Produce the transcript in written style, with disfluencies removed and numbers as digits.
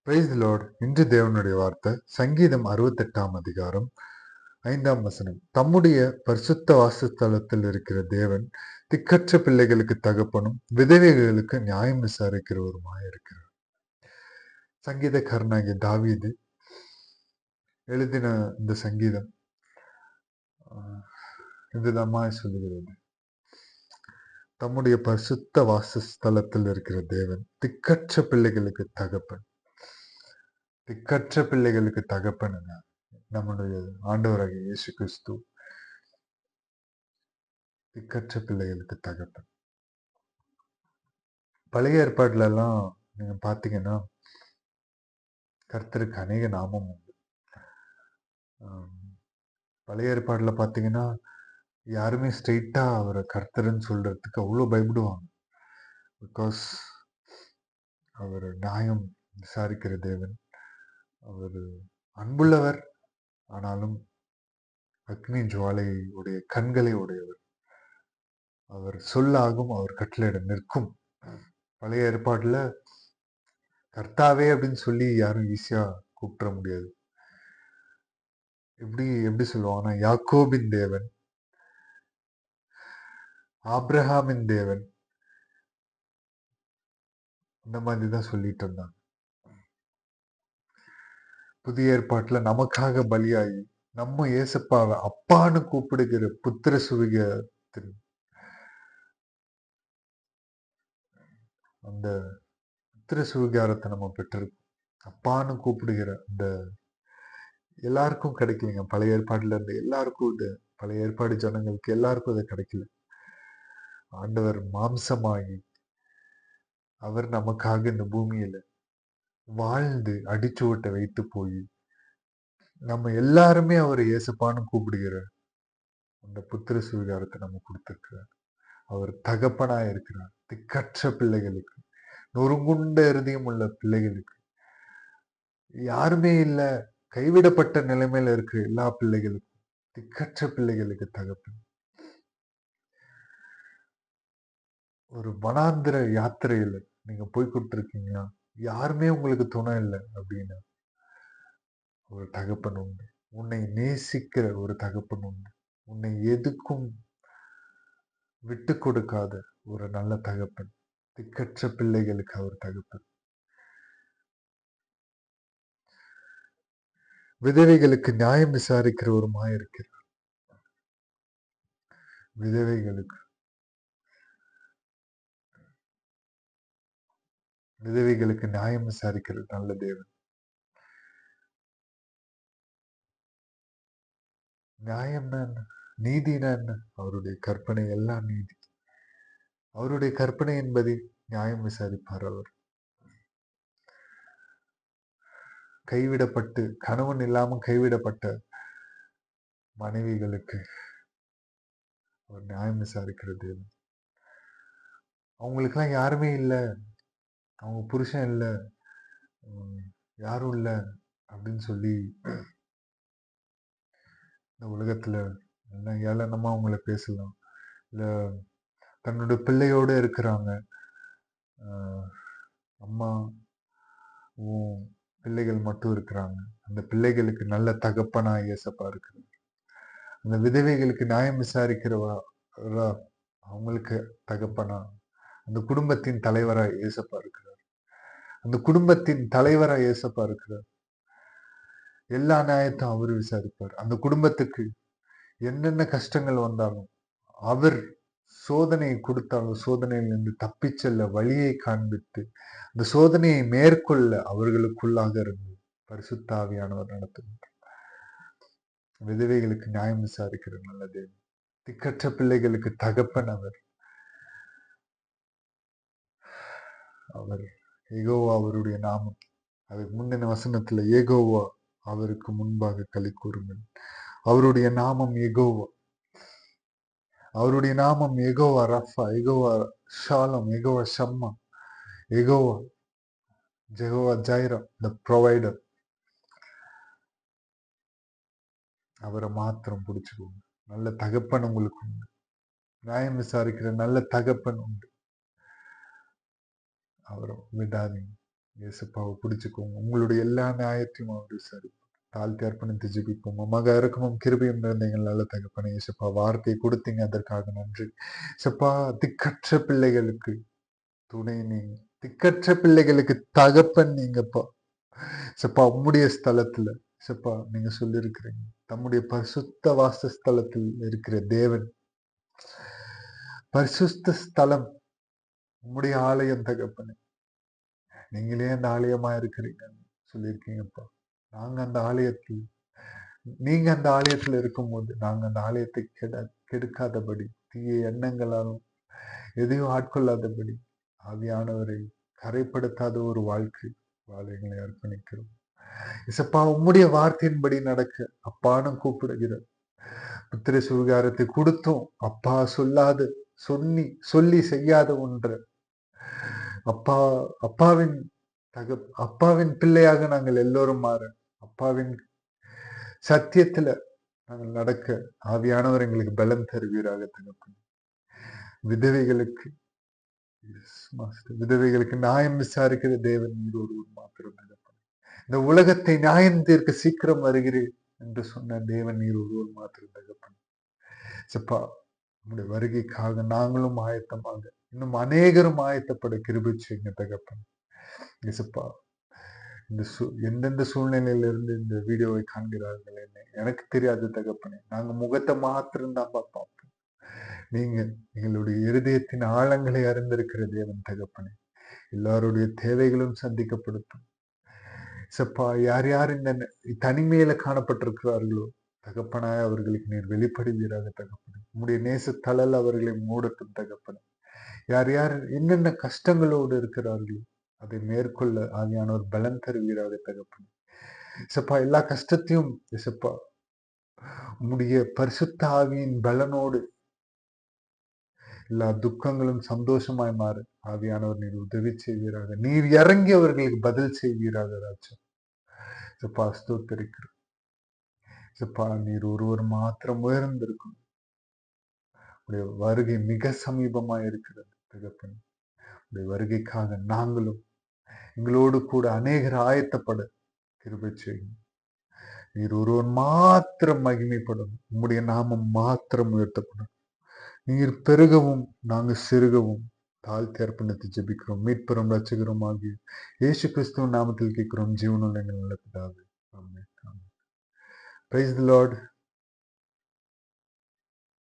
Praise the Lord. இன்று தேவனுடைய வார்த்தை சங்கீதம் 68ஆம் அதிகாரம் 5ஆம் வசனம். தம்முடைய பரிசுத்த வாசஸ்தலத்தில் இருக்கிற தேவன் திக்கற்ற பிள்ளைகளுக்கு தகப்பனும் விதவைகளுக்கு நியாயம் விசாரிக்கிறவருமாய் இருக்கிறார். சங்கீதக்காரனாகிய தாவீது எழுதின இந்த சங்கீதம் இதுதான் சொல்லுகிறது. தம்முடைய பரிசுத்த வாசஸ்தலத்தில் இருக்கிற தேவன் திக்கற்ற பிள்ளைகளுக்கு தகப்பன். திக்கற்ற பிள்ளைகளுக்கு தகப்பனுங்க நம்முடைய ஆண்டவராகிய இயேசு கிறிஸ்து. திக்கற்ற பிள்ளைகளுக்கு தகப்பன். பழைய ஏற்பாடுல எல்லாம் நீங்க பாத்தீங்கன்னா கர்த்தருக்கு அநேக நாமம் உண்டு. பழைய ஏற்பாடுல பாத்தீங்கன்னா யாருமே ஸ்ட்ரெயிட்டா அவரை கர்த்தர்ன்னு சொல்றதுக்கு அவ்வளவு பயப்படுவாங்க. பிகாஸ் அவர் நியாயம் விசாரிக்கிற தேவன். அவர் அன்புள்ளவர், ஆனாலும் அக்னி ஜுவாலை உடைய கண்களை உடையவர். அவர் சொல்லாகும், அவர் கட்டளையிட நிற்கும். பழைய ஏற்பாடுல கர்த்தாவே அப்படின்னு சொல்லி யாரும் ஈஸியா கூப்பிட முடியாது. எப்படி சொல்லுவாங்கன்னா, யாக்கோபின் தேவன், ஆப்ரஹாமின் தேவன், இந்த மாதிரிதான் சொல்லிட்டு இருந்தாங்க. புதிய ஏற்பாட்டுல நமக்காக பலியாகி நம்ம ஏசப்பாவை அப்பான்னு கூப்பிடுகிற புத்திர சுவிகத்தின் அந்த புத்திர சுவிகாரத்தை நம்ம பெற்றிருக்கோம். அப்பான்னு கூப்பிடுகிற அந்த எல்லாருக்கும் கிடைக்கலைங்க. பழைய ஏற்பாடுல இருந்து எல்லாருக்கும் இது, பழைய ஏற்பாடு ஜனங்களுக்கு எல்லாருக்கும் இது கிடைக்கல. ஆண்டவர் மாம்சமாகி அவர் நமக்காக இந்த பூமியில வாழ்ந்து அடிச்சுவட்டை வைத்து போய் நம்ம எல்லாருமே அவர் இயேசுப்பான்னு கூப்பிடுகிற அந்த புத்திர சுவிகாரத்தை நம்ம கொடுத்திருக்கிறார். அவர் தகப்பனா இருக்கிறார் திக்கற்ற பிள்ளைகளுக்கு, நொறுங்குண்ட இருதயம் உள்ள பிள்ளைகளுக்கு, யாருமே இல்ல கைவிடப்பட்ட நிலைமையில இருக்கிற எல்லா பிள்ளைகளுக்கும், திக்கற்ற பிள்ளைகளுக்கு தகப்பன். ஒரு வனாந்திர யாத்திரையில நீங்க போய் கொடுத்துருக்கீங்களா, யாருமே உங்களுக்கு துணை இல்லை அப்படின்னா ஒரு தகப்பன் உண்டு. உன்னை நேசிக்கிற ஒரு தகப்பன் உண்டு. உன்னை எதுக்கும் விட்டு கொடுக்காத ஒரு நல்ல தகப்பன். திக்கற்ற பிள்ளைகளுக்கு அவர் தகப்பன். விதவைகளுக்கு நியாயம் விசாரிக்கிறவருமாய் இருக்கிறார். விதவைகளுக்கு நியாயம் விசாரிக்கிறது நல்ல தேவன். நியாயம்னா என்ன, நீதினா என்ன? அவருடைய கற்பனை எல்லாம் நீதி. அவருடைய கற்பனை என்பதை நியாயம் விசாரிப்பார். அவர் கைவிடப்பட்டு கணவன் இல்லாம கைவிடப்பட்ட மனைவிகளுக்கு அவர் நியாயம் விசாரிக்கிற தேவன். அவங்களுக்கெல்லாம் யாருமே இல்லை, அவங்க புருஷன் இல்லை, யாரும் இல்லை அப்படின்னு சொல்லி இந்த உலகத்துல எல்லாம் ஏளனமா அவங்கள பேசலாம். இல்ல தன்னோட பிள்ளையோட இருக்கிறாங்க, அம்மா பிள்ளைகள் மட்டும் இருக்கிறாங்க, அந்த பிள்ளைகளுக்கு நல்ல தகப்பனா இயேசப்பா இருக்கிறார். அந்த விதவைகளுக்கு நியாயம் விசாரிக்கிறவா அவங்களுக்கு தகப்பனா, அந்த குடும்பத்தின் தலைவரா இயேசப்பா இருக்கிறார். அந்த குடும்பத்தின் தலைவரா இயேசப்பா இருக்கிறார். எல்லா நியாயத்தையும் அவரு விசாரிப்பார். அந்த குடும்பத்துக்கு என்னென்ன கஷ்டங்கள் வந்தாலும், அவர் சோதனையை கொடுத்தாலும் சோதனையிலிருந்து தப்பிச் செல்ல வழியை காண்பித்து அந்த சோதனையை மேற்கொள்ள அவர்களுக்குள்ளாக இருந்து பரிசுத்த ஆவியானவர் நடத்துகின்றார். விதவைகளுக்கு நியாயம் விசாரிக்கிற நல்ல தேவன். திக்கற்ற பிள்ளைகளுக்கு தகப்பன் அவர். அவர் ஏகோவா அவருடைய நாமம். அதுக்கு முந்தின வசனத்துல ஏகோவா அவருக்கு முன்பாக களி கூறுங்கள். அவருடைய நாமம் ஏகோவா. அவருடைய நாமம் Jehovah Rapha, Jehovah Shalom, Jehovah Shammah, Jehovah Jehovah Jireh, the provider. அவரை மாத்திரம் பிடிச்சுக்கோங்க. நல்ல தகப்பன் உங்களுக்கு உண்டு. நியாயம் விசாரிக்கிற நல்ல தகப்பன் உண்டு. அவரை விடாதீங்க. இயேசுப்பாவை பிடிச்சுக்கோங்க. உங்களுடைய எல்லா நியாயத்தையும் அவர் சரி தாழ்த்தி அர்ப்பணித்து ஜெபிப்போம். மக இறக்கமும் கிருபையும் நிறைந்த எங்கள் நல்ல தகப்பனே இயேசுப்பா, வார்த்தையை கொடுத்தீங்க, அதற்காக நன்றி. இயேசுப்பா, திக்கற்ற பிள்ளைகளுக்கு துணை நீங்க, திக்கற்ற பிள்ளைகளுக்கு தகப்பன் நீங்கப்பா. இயேசுப்பா, உம்முடைய ஸ்தலத்துல இயேசுப்பா நீங்க சொல்லியிருக்கிறீங்க, தம்முடைய பரிசுத்த வாசஸ்தலத்தில் இருக்கிற தேவன், பரிசுத்த ஸ்தலம் உம்முடைய ஆலயம் தகப்பனே. நீங்களே அந்த ஆலயமா இருக்கிறீங்கன்னு சொல்லியிருக்கீங்கப்பா. நாங்க அந்த ஆலயத்தில் நீங்க அந்த ஆலயத்துல இருக்கும்போது நாங்க அந்த ஆலயத்தை கெடுக்காதபடி, தீய எண்ணங்களாலும் எதையும் ஆட்கொள்ளாதபடி, ஆவியானவரை கரைப்படுத்தாத ஒரு வாழ்க்கை வாழ எங்களை அர்ப்பணிக்கிறோம். இசப்பா, உம்முடைய வார்த்தையின்படி நடக்க அப்பானும் கூப்பிடுகிற புத்திர சுவிகாரத்தை கொடுத்தோம். அப்பா சொல்லாத சொல்லி செய்யாத ஒன்று அப்பா, அப்பாவின் அப்பாவின் பிள்ளையாக நாங்கள் எல்லோரும் மாற, அப்பாவின் சத்தியத்துல நாங்கள் நடக்க ஆவியானவர் எங்களுக்கு பலம் தருவீராக தகப்பன். விதவைகளுக்கு விதவைகளுக்கு நியாயம் விசாரிக்கிற தேவன் நீர் ஒருவர் மாத்திரம் தகப்பன். இந்த உலகத்தை நியாயம் தீர்க்க சீக்கிரம் வருகிறேன் என்று சொன்ன தேவன் நீர் ஒருவர் மாத்திரம் தகப்பன். சப்பா, உங்களுடைய வருகைக்காக நாங்களும் ஆயத்தமாக இன்னும் அநேகரும் ஆயத்தப்பட கிருபை செய்யுங்க தகப்பன். இசப்பா, இந்த எந்தெந்த சூழ்நிலையிலிருந்து இந்த வீடியோவை காண்கிறார்கள் என்ன எனக்கு தெரியாது தகப்பனே. நாங்க முகத்தை மாத்திரம் தான் பார்ப்போம். நீங்க எங்களுடைய இருதயத்தின் ஆழங்களை அறிந்திருக்கிற தேவன் தகப்பனே. எல்லாருடைய தேவைகளும் சந்திக்கப்படுத்தும். சப்பா, யார் யார் இந்த தனிமையில காணப்பட்டிருக்கிறார்களோ தகப்பனாய், அவர்களுக்கு நீர் வெளிப்படுவீராக தகப்பனே. உங்களுடைய நேசத்தளல் அவர்களை மூடட்டும் தகப்பனே. யார் யார் என்னென்ன கஷ்டங்களோடு இருக்கிறார்களோ அதை மேற்கொள்ள ஆகியானோர் பலம் தருவீராக தகப்பனே. இசப்பா, எல்லா கஷ்டத்தையும் இசப்பா உம்முடைய பரிசுத்த ஆவியின் பலனோடு எல்லா துக்கங்களும் சந்தோஷமாய் மாறு ஆவியானவர் நீர் உதவி செய்வீராக. நீர் இறங்கி அவர்களுக்கு பதில் செய்வீராக ராஜா. இசப்பா, ஸ்தோத்திரிக்கிறோம். இசப்பா, நீர் ஒருவர் மாத்திரம் உயர்ந்திருக்கும். உடைய வருகை மிக சமீபமாய் இருக்கிறது தகப்பன். உடைய வருகைக்காக நாங்களும் எங்களோடு கூட அநேகர் ஆயத்தப்பட கிருபை செய்யும். நீர் ஒருவர் மாத்திரம் மகிமைப்படும். உம்முடைய நாமம் மாத்திரம் உயர்த்தப்படும். நீர் பெருகவும் நாங்கள் சிறுகவும் தாழ்த்தி அர்ப்பணித்து ஜெபிக்கிறோம். மீட்பெறும் ரட்சகரும் ஆகிய இயேசு கிறிஸ்துவின் நாமத்தில் கேட்கிறோம், ஜீவனுள்ள எங்கள் நல்ல பிதாவே. ஆமென். Praise the Lord.